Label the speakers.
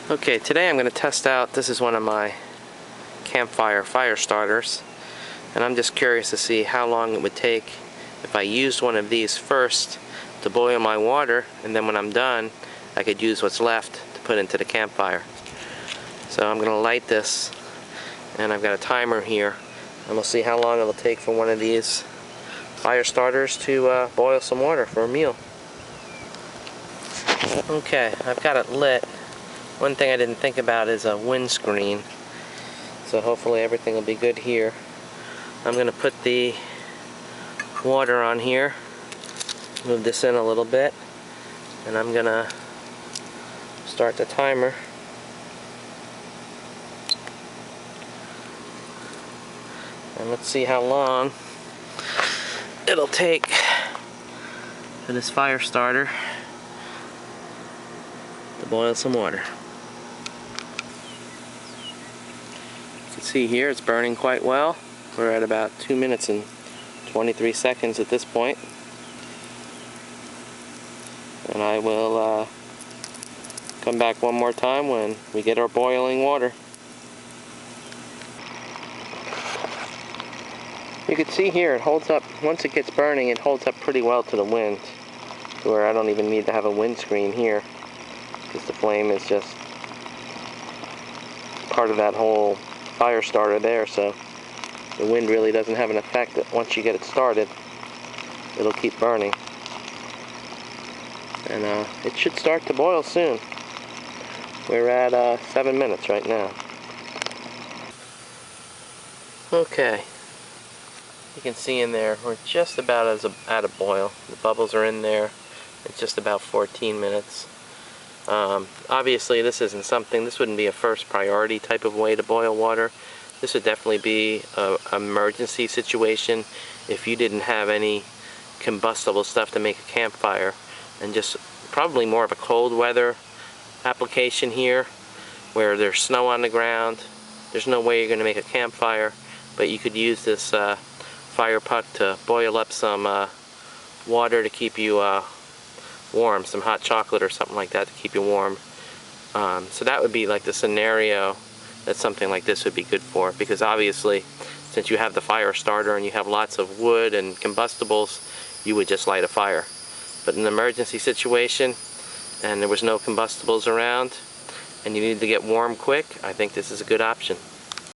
Speaker 1: Okay, today I'm going to test out, this is one of my campfire fire starters, and I'm just curious to see how long it would take if I used one of these first to boil my water, and then when I'm done I could use what's left to put into the campfire. So I'm going to light this, and I've got a timer here, and we'll see how long it'll take for one of these fire starters to boil some water for a meal. Okay, I've got it lit. One thing I didn't think about is a windscreen, so hopefully everything will be good here. I'm going to put the water on here, move this in a little bit, and I'm going to start the timer. And let's see how long it'll take for this fire starter to boil some water. You can see here it's burning quite well. We're at about 2 minutes and 23 seconds at this point. And I will come back one more time when we get our boiling water. You can see here it holds up, once it gets burning, it holds up pretty well to the wind, to where I don't even need to have a windscreen here, because the flame is just part of that whole fire starter there, so the wind really doesn't have an effect. That once you get it started, it'll keep burning. And it should start to boil soon. We're at 7 minutes right now. Okay, you can see in there we're just about at a boil. The bubbles are in there. It's just about 14 minutes. Obviously this isn't something, this wouldn't be a first priority type of way to boil water. This would definitely be an emergency situation if you didn't have any combustible stuff to make a campfire, and just probably more of a cold weather application here where there's snow on the ground. There's no way you're going to make a campfire, but you could use this fire puck to boil up some water to keep you warm, some hot chocolate or something like that to keep you warm. So that would be like the scenario that something like this would be good for, because obviously since you have the fire starter and you have lots of wood and combustibles, you would just light a fire. But in an emergency situation and there was no combustibles around and you need to get warm quick, I think this is a good option.